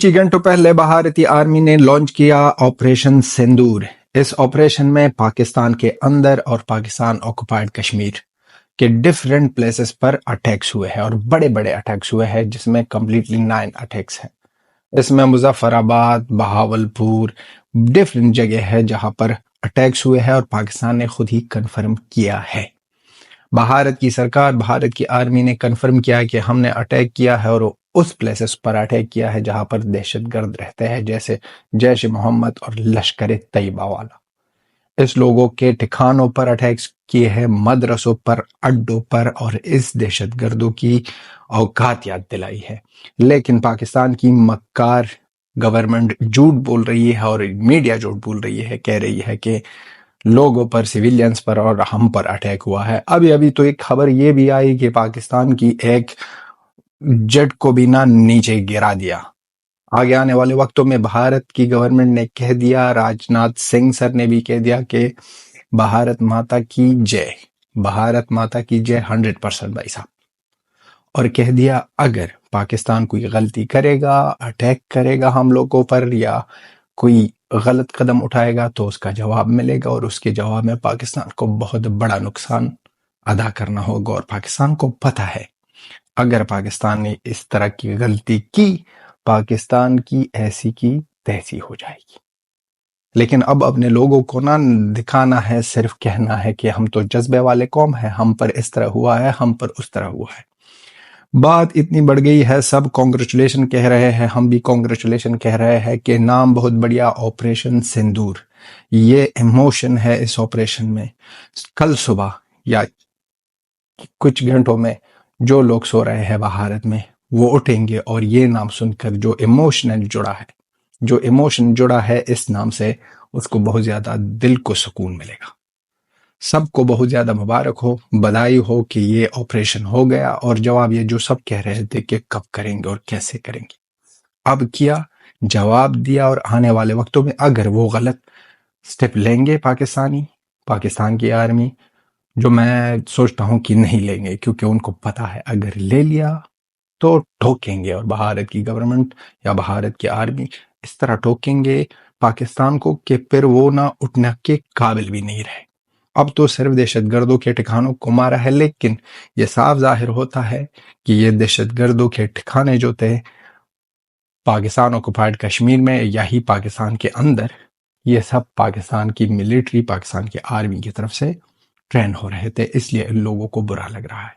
کچھ ہی گھنٹوں پہلے بھارتی آرمی نے لانچ کیا آپریشن سندور۔ اس آپریشن میں پاکستان کے اندر اور پاکستان آکوپائیڈ کشمیر کے ڈیفرنٹ پلیسز پر اٹیکس ہوئے ہیں اور بڑے بڑے اٹیکس ہوئے ہیں، جس میں کمپلیٹلی 9 اٹیکس ہیں۔ اس میں مظفر آباد، بہاولپور، ڈیفرنٹ جگہ ہے جہاں پر اٹیکس ہوئے ہیں اور پاکستان نے خود ہی کنفرم کیا ہے۔ بھارت کی سرکار، بھارت کی آرمی نے کنفرم کیا کہ ہم نے اٹیک کیا ہے، اور اس پلیسز پر اٹیک کیا ہے جہاں پر دہشت گرد رہتے ہیں، جیسے جیش محمد اور لشکر طیبہ والا۔ اس لوگوں کے ٹھکانوں پر اٹیکس کیے ہیں، مدرسوں پر، اڈوں پر، اور اس دہشت گردوں کی اوقات یاد دلائی ہے۔ لیکن پاکستان کی مکار گورنمنٹ جھوٹ بول رہی ہے اور میڈیا جھوٹ بول رہی ہے، کہہ رہی ہے کہ لوگوں پر، سویلینز پر اور ہم پر اٹیک ہوا ہے۔ ابھی تو ایک خبر یہ بھی آئی کہ پاکستان کی ایک جٹ کو بھی نہ نیچے گرا دیا۔ آگے آنے والے وقتوں میں بھارت کی گورنمنٹ نے کہہ دیا، راجناتھ سنگھ سر نے بھی کہہ دیا کہ بھارت ماتا کی جے، بھارت ماتا کی جے 100% بھائی صاحب، اور کہہ دیا اگر پاکستان کوئی غلطی کرے گا، اٹیک کرے گا ہم لوگوں پر یا کوئی غلط قدم اٹھائے گا تو اس کا جواب ملے گا، اور اس کے جواب میں پاکستان کو بہت بڑا نقصان ادا کرنا ہوگا۔ اور پاکستان کو پتہ ہے اگر پاکستان نے اس طرح کی غلطی کی، پاکستان کی ایسی کی تیسی ہو جائے گی۔ لیکن اب اپنے لوگوں کو نہ دکھانا ہے، صرف کہنا ہے کہ ہم تو جذبے والے قوم ہیں، ہم پر اس طرح ہوا ہے، ہم پر اس طرح ہوا ہے۔ بات اتنی بڑھ گئی ہے، سب کانگریچولیشن کہہ رہے ہیں، ہم بھی کانگریچولیشن کہہ رہے ہیں کہ نام بہت بڑھیا، آپریشن سندور۔ یہ ایموشن ہے اس آپریشن میں۔ کل صبح یا کچھ گھنٹوں میں جو لوگ سو رہے ہیں بھارت میں، وہ اٹھیں گے اور یہ نام سن کر جو ایموشنل جڑا ہے، جو ایموشن جڑا ہے اس نام سے، اس کو بہت زیادہ دل کو سکون ملے گا۔ سب کو بہت زیادہ مبارک ہو، بدائی ہو کہ یہ آپریشن ہو گیا۔ اور جواب یہ جو سب کہہ رہے تھے کہ کب کریں گے اور کیسے کریں گے، اب کیا، جواب دیا۔ اور آنے والے وقتوں میں اگر وہ غلط سٹیپ لیں گے پاکستان کی آرمی، جو میں سوچتا ہوں کہ نہیں لیں گے، کیونکہ ان کو پتا ہے اگر لے لیا تو ٹھوکیں گے، اور بھارت کی گورنمنٹ یا بھارت کی آرمی اس طرح ٹھوکیں گے پاکستان کو کہ پھر وہ نہ اٹھنے کے قابل بھی نہیں رہے۔ اب تو صرف دہشت گردوں کے ٹھکانوں کو مارا ہے، لیکن یہ صاف ظاہر ہوتا ہے کہ یہ دہشت گردوں کے ٹھکانے جو تھے پاکستان آکوپائیڈ کشمیر میں یا ہی پاکستان کے اندر، یہ سب پاکستان کی ملٹری، پاکستان کی آرمی کی طرف سے ٹرین ہو رہے تھے۔ اس لیے ان لوگوں کو برا لگ رہا ہے،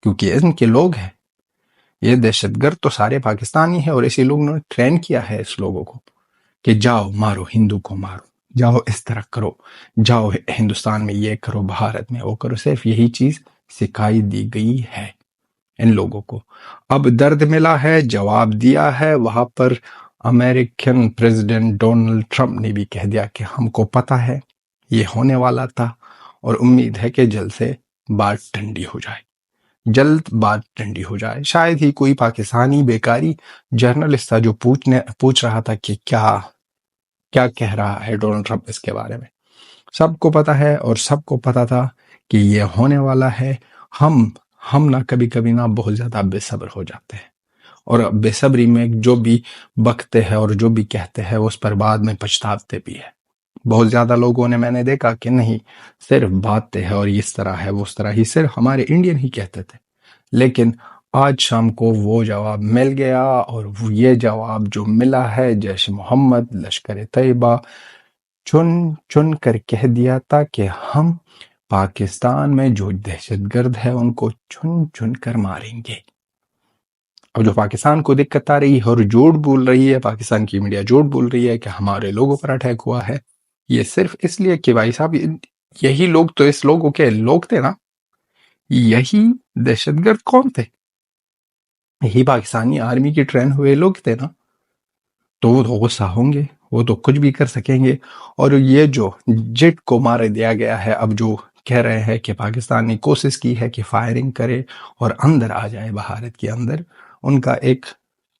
کیونکہ ان کے لوگ ہیں، یہ دہشت گرد تو سارے پاکستانی ہیں، اور اسی لوگوں نے ٹرین کیا ہے اس لوگوں کو کہ جاؤ مارو، ہندو کو مارو، جاؤ اس طرح کرو، جاؤ ہندوستان میں یہ کرو، بھارت میں وہ کرو۔ صرف یہی چیز سکھائی دی گئی ہے ان لوگوں کو۔ اب درد ملا ہے، جواب دیا ہے۔ وہاں پر امریکن پریزیڈنٹ ڈونلڈ ٹرمپ نے بھی کہہ دیا کہ ہم کو پتہ ہے یہ ہونے والا تھا، اور امید ہے کہ جلد سے بات ٹھنڈی ہو جائے، جلد بات ٹھنڈی ہو جائے۔ شاید ہی کوئی پاکستانی بیکاری جرنلسٹ تھا جو پوچھ رہا تھا کہ کیا کہہ رہا ہے ڈونلڈ ٹرمپ اس کے بارے میں۔ سب کو پتا ہے، اور سب کو پتا تھا کہ یہ ہونے والا ہے۔ ہم نہ کبھی نہ بہت زیادہ بے صبر ہو جاتے ہیں، اور بے صبری میں جو بھی بکتے ہیں اور جو بھی کہتے ہیں اس پر بعد میں پچھتاتے بھی ہیں۔ بہت زیادہ لوگوں نے، میں نے دیکھا کہ نہیں، صرف باتیں ہیں اور اس طرح ہے وہ اس طرح ہی، صرف ہمارے انڈین ہی کہتے تھے۔ لیکن آج شام کو وہ جواب مل گیا، اور یہ جواب جو ملا ہے، جیش محمد، لشکر طیبہ چن کر کہہ دیا تھا کہ ہم پاکستان میں جو دہشت گرد ہے ان کو چن کر ماریں گے۔ اور جو پاکستان کو دقت آ رہی ہے اور جھوٹ بول رہی ہے، پاکستان کی میڈیا جھوٹ بول رہی ہے کہ ہمارے لوگوں پر اٹیک ہوا ہے، یہ صرف اس لیے کہ بھائی صاحب یہی لوگ تو اس لوگوں کے لوگ تھے نا، یہی دہشت گرد کون تھے؟ یہی پاکستانی آرمی کی ٹرین ہوئے لوگ تھے نا، تو وہ تو غصہ ہوں گے، وہ تو کچھ بھی کر سکیں گے۔ اور یہ جو جٹ کو مار دیا گیا ہے، اب جو کہہ رہے ہیں کہ پاکستان نے کوشش کی ہے کہ فائرنگ کرے اور اندر آ جائے بھارت کے اندر، ان کا ایک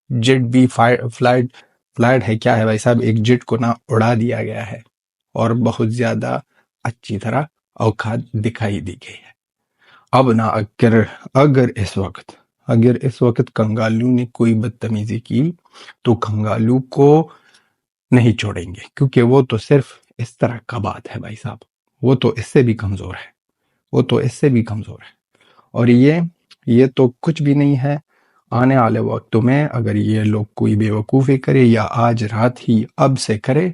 جٹ بھی فلائٹ ہے، کیا ہے بھائی صاحب، ایک جٹ کو نہ اڑا دیا گیا ہے، اور بہت زیادہ اچھی طرح اوقات دکھائی دی گئی ہے۔ اب نہ اگر اس وقت اگر اس وقت کنگالو نے کوئی بدتمیزی کی تو کنگالو کو نہیں چھوڑیں گے، کیونکہ وہ تو صرف اس طرح کا بات ہے بھائی صاحب، وہ تو اس سے بھی کمزور ہے، وہ تو اس سے بھی کمزور ہے۔ اور یہ تو کچھ بھی نہیں ہے۔ آنے والے وقتوں میں اگر یہ لوگ کوئی بے وقوفی کرے یا آج رات ہی اب سے کرے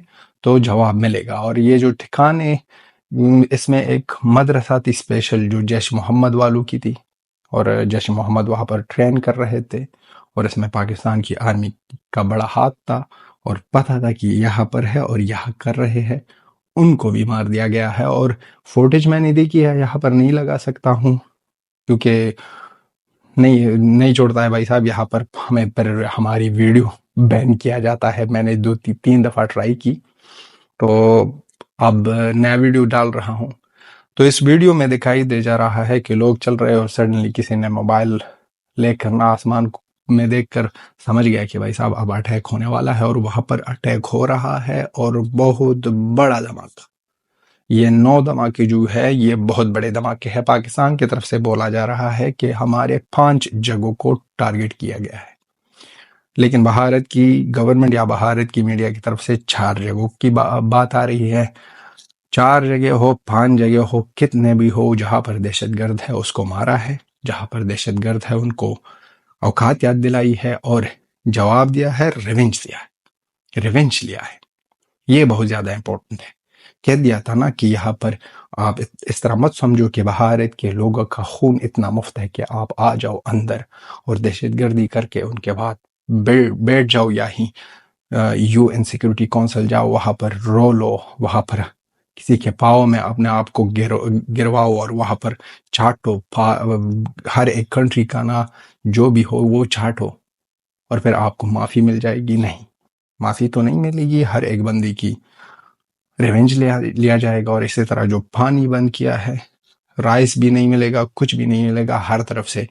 تو جواب ملے گا۔ اور یہ جو ٹھکانے، اس میں ایک مدرسہ تھی اسپیشل جو جیش محمد والوں کی تھی، اور جیش محمد وہاں پر ٹرین کر رہے تھے، اور اس میں پاکستان کی آرمی کا بڑا ہاتھ تھا، اور پتہ تھا کہ یہاں پر ہے اور یہاں کر رہے ہیں، ان کو بھی مار دیا گیا ہے۔ اور فوٹیج میں نے دیکھی ہے، یہاں پر نہیں لگا سکتا ہوں کیونکہ نہیں چھوڑتا ہے بھائی صاحب، یہاں پر ہمیں پر ہماری ویڈیو بین کیا جاتا ہے۔ میں نے 2-3 دفعہ ٹرائی کی، تو اب نیا ویڈیو ڈال رہا ہوں۔ تو اس ویڈیو میں دکھائی دے جا رہا ہے کہ لوگ چل رہے اور سڈنلی کسی نے موبائل لے کر نہ آسمان میں دیکھ کر سمجھ گیا کہ بھائی صاحب اب اٹیک ہونے والا ہے، اور وہاں پر اٹیک ہو رہا ہے، اور بہت بڑا دھماکہ۔ یہ 9 دھماکے جو ہے یہ بہت بڑے دھماکے ہیں۔ پاکستان کی طرف سے بولا جا رہا ہے کہ ہمارے 5 جگہوں کو ٹارگٹ کیا گیا ہے، لیکن بھارت کی گورنمنٹ یا بھارت کی میڈیا کی طرف سے 4 جگہوں کی بات آ رہی ہے۔ 4 جگہ ہو، 5 جگہ ہو، کتنے بھی ہو، جہاں پر دہشت گرد ہے اس کو مارا ہے، جہاں پر دہشت گرد ہے ان کو اوقات یاد دلائی ہے، اور جواب دیا ہے، ریونج لیا ہے۔ یہ بہت زیادہ امپورٹنٹ ہے۔ کہہ دیا تھا نا کہ یہاں پر آپ اس طرح مت سمجھو کہ بھارت کے لوگوں کا خون اتنا مفت ہے کہ آپ آ جاؤ اندر اور دہشت گردی کر کے ان کے بعد بیٹھ جاؤ، یا ہی یو این سیکورٹی کونسل جاؤ، وہاں پر رو لو، وہاں پر کسی کے پاؤں میں اپنے آپ کو گرواؤ اور وہاں پر چاٹو، ہر ایک کنٹری کا نا جو بھی ہو وہ چاٹو، اور پھر آپ کو معافی مل جائے گی۔ نہیں، معافی تو نہیں ملے گی، ہر ایک بندی کی ریونج لیا جائے گا۔ اور اسی طرح جو پانی بند کیا ہے، رائس بھی نہیں ملے گا، کچھ بھی نہیں ملے گا ہر طرف سے،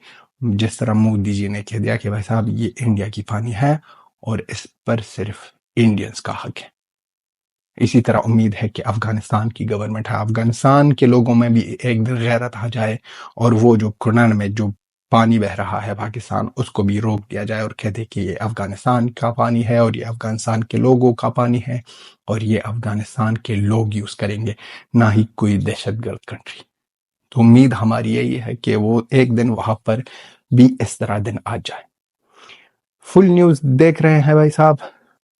جس طرح مودی جی نے کہہ دیا کہ بھائی صاحب یہ انڈیا کی پانی ہے اور اس پر صرف انڈینز کا حق ہے۔ اسی طرح امید ہے کہ افغانستان کی گورنمنٹ ہے، افغانستان کے لوگوں میں بھی ایک دن غیرت آ جائے، اور وہ جو کنن میں جو پانی بہ رہا ہے پاکستان، اس کو بھی روک دیا جائے اور کہہ دے کہ یہ افغانستان کا پانی ہے، اور یہ افغانستان کے لوگوں کا پانی ہے، اور یہ افغانستان کے لوگ یوز کریں گے، نہ ہی کوئی دہشت گرد کنٹری۔ تو امید ہماری یہی ہے کہ وہ ایک دن وہاں پر بھی اس طرح دن آ جائے۔ فل نیوز دیکھ رہے ہیں بھائی صاحب،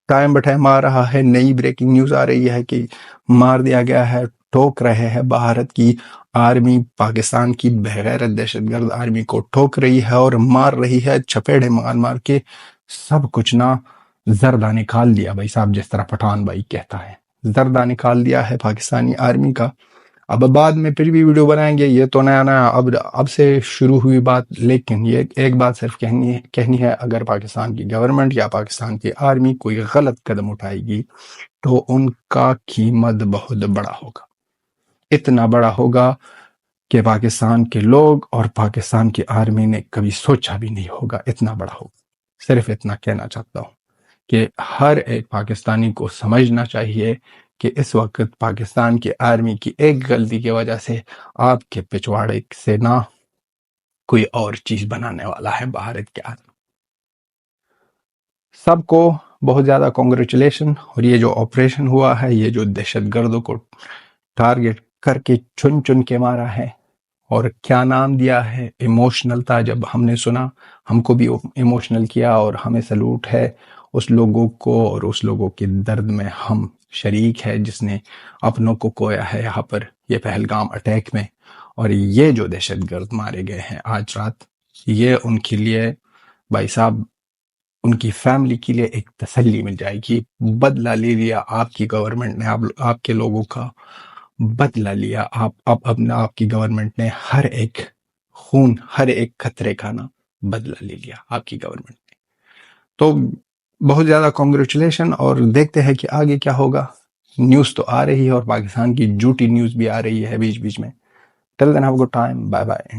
ٹائم بہ ٹائم آ رہا ہے، نئی بریکنگ نیوز آ رہی ہے کہ مار دیا گیا ہے، ٹوک رہے ہیں بھارت کی آرمی، پاکستان کی بغیرت دہشت گرد آرمی کو ٹوک رہی ہے اور مار رہی ہے، چپیڑے مار کے سب کچھ نہ زردہ نکال دیا بھائی صاحب، جس طرح پٹھان بھائی کہتا ہے، زردہ نکال دیا ہے پاکستانی آرمی کا۔ اب بعد میں پھر بھی ویڈیو بنائیں گے، یہ تو نیا اب سے شروع ہوئی بات، لیکن یہ ایک بات صرف کہنی ہے، اگر پاکستان کی گورنمنٹ یا پاکستان کی آرمی کوئی غلط قدم اٹھائے گی تو ان کا قیمت بہت بڑا ہوگا، اتنا بڑا ہوگا کہ پاکستان کے لوگ اور پاکستان کی آرمی نے کبھی سوچا بھی نہیں ہوگا، اتنا بڑا ہوگا۔ صرف اتنا کہنا چاہتا ہوں کہ ہر ایک پاکستانی کو سمجھنا چاہیے کہ اس وقت پاکستان کی آرمی کی ایک غلطی کی وجہ سے آپ کے پچھواڑے سے نہ کوئی اور چیز بنانے والا ہے بھارت کے آرمی۔ سب کو بہت زیادہ کنگریچولیشن۔ اور یہ جو آپریشن ہوا ہے، یہ جو دہشت گردوں کو ٹارگٹ کر کے چن کے مارا ہے، اور کیا نام دیا ہے، ایموشنل تھا، جب ہم نے سنا ہم کو بھی ایموشنل کیا، اور ہمیں سلوٹ ہے اس لوگوں کو، اور اس لوگوں کے درد میں ہم شریک ہے جس نے اپنوں کو کھویا ہے یہاں پر یہ پہلگام اٹیک میں۔ اور یہ جو دہشت گرد مارے گئے ہیں آج رات، یہ ان کے لیے بھائی صاحب، ان کی فیملی کے لیے ایک تسلی مل جائے گی۔ بدلہ لے لیا آپ کی گورنمنٹ نے، آپ کے لوگوں کا بدلہ لیا، آپ کی گورنمنٹ نے ہر ایک خون، ہر ایک خطرے کا نا بدلہ لے لیا آپ کی گورنمنٹ نے۔ تو بہت زیادہ کنگریچولیشن، اور دیکھتے ہیں کہ آگے کیا ہوگا۔ نیوز تو آ رہی ہے، اور پاکستان کی جھوٹی نیوز بھی آ رہی ہے بیچ بیچ میں۔ Till then have a good time, bye bye.